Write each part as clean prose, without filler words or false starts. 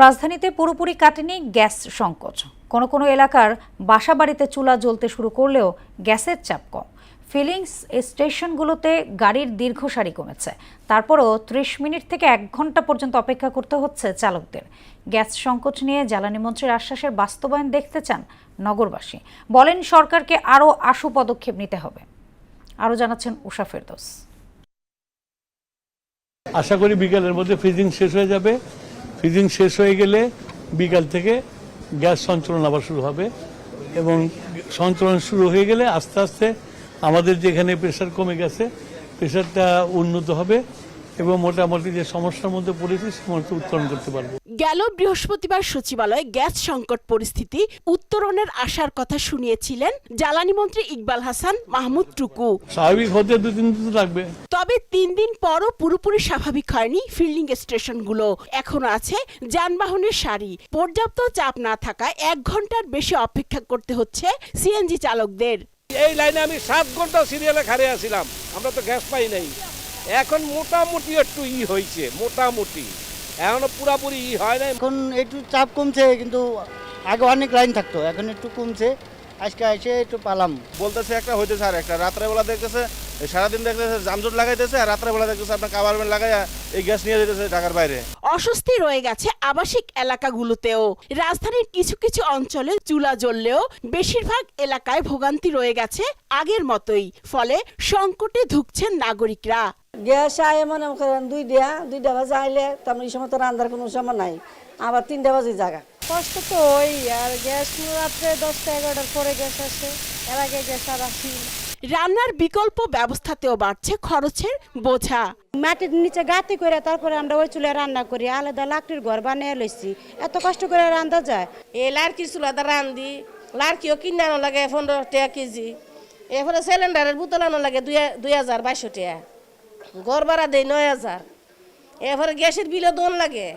রাজধানীতে পুরোপুরি কাটেনি গ্যাস সংকট। কোনো কোনো এলাকার বাসাবাড়িতে চুলা জ্বলতে শুরু করলেও গ্যাসের চাপ কম। ফিলিংস স্টেশনগুলোতে গাড়ির দীর্ঘ সারি কমেছে, তারপরও ৩০ মিনিট থেকে ১ ঘন্টা পর্যন্ত অপেক্ষা করতে হচ্ছে চালকদের। গ্যাস সংকট নিয়ে জ্বালানি মন্ত্রীর আশ্বাসের বাস্তবায়ন দেখতে চান নগরবাসী। বলেন সরকারকে আরও আশু পদক্ষেপ নিতে হবে। আরও জানাচ্ছেন উষা ফেরদৌস। আশা করি বিকালের মধ্যে ফ্রিজিং শেষ হয়ে যাবে। ফ্রিজিং শেষ হয়ে গেলে বিকাল থেকে গ্যাস সঞ্চালন আবার শুরু হবে এবং সঞ্চালন শুরু হয়ে গেলে আস্তে আস্তে আমাদের যেখানে প্রেশার কমে গেছে প্রেশারটা উন্নত হবে এবং মোটামুটি যে সমস্যার মধ্যে পড়েছি সমস্যা উত্তরণ করতে পারবো। গেল বৃহস্পতিবার সচিবালয়ে গ্যাস সংকট পরিস্থিতি উত্তরণের আশার কথা শুনিয়েছিলেন জ্বালানি মন্ত্রী ইকবাল হাসান মাহমুদ টুকু। স্বাভাবিক হতে ২-৩ দিন লাগবে, তবে ৩ দিন পরও পুরোপুরি স্বাভাবিক হয়নি ফিলিং স্টেশনগুলো। এখনো আছে যানবাহনের সারি। পর্যাপ্ত চাপ না থাকায় ১ ঘন্টার বেশি অপেক্ষা করতে হচ্ছে সিএনজি চালকদের। এই লাইনে আমি ৭ ঘন্টা সিরিয়ালে খাড়ে আছিলাম, আমরা তো গ্যাস পাই নাই। এখন মোটামুটি একটু হয়েছে, মোটামুটি এখনো পুরাপুরি হয় না। এখন একটু চাপ কমছে, কিন্তু আগে অনেক লাইন থাকতো, এখন একটু কমছে। আজকে এসে একটু পালাম। বলতেছে একটা হইতেছে আর একটা, রাত্রেবেলা দেখতেছে সারাদিন দেখতেছে জামজট লাগাইতেছে, আর রাত্রেবেলা দেখতেছে আপনার কাভারমেন্ট লাগাইয়া এই গ্যাস নিয়ে যেতেছে ঢাকার বাইরে। অস্বস্তি রয়ে গেছে আবাসিক এলাকাগুলোতেও। রাজধানীর কিছু কিছু অঞ্চলে চুলা জ্বললেও বেশিরভাগ এলাকায় ভোগান্তি রয়ে গেছে আগের মতোই। ফলে সংকটে ধুঁকছেন নাগরিকরা। গ্যাস আয় মনে করেন দুইটা বাজে আইলে তেমন এই সময় তো রান্নার কোনো সময় নাই, আবার ৩টা বাজে জায়গা। কষ্ট তো ওই আর গ্যাস রাত্রে ১০টা-১১টার পরে গ্যাস আসে, এর আগে গ্যাস আর আসি। রান্নার বিকল্প ব্যবস্থাতেও বাড়ছে খরচের বোঝা। মাটির নিচে গাঁতি করে তারপরে আমরা ওই চুলায় রান্না করি, আলাদা লাকড়ির ঘর বানিয়ে লইছি। এত কষ্ট করে রান্না যায়? এই লাড়কির চুলাতে রান্ধি, লাড়কিও কিনে আনো লাগে ১৫ টাকা কেজি। এরপরে সিলিন্ডারের বোতল আনো লাগে ২,২২০ টাকা, ঘর ভাড়া দেয় ৯,০০০। এরপরে গ্যাসের বিলও দোন লাগে।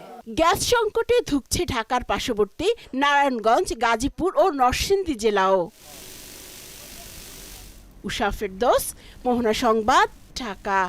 গ্যাস সংকটে ধুঁকছে ঢাকার পার্শ্ববর্তী নারায়ণগঞ্জ, গাজীপুর ও নরসিংদী জেলাও। উষা ফেরদৌস, মোহনা সংবাদ, ঢাকা।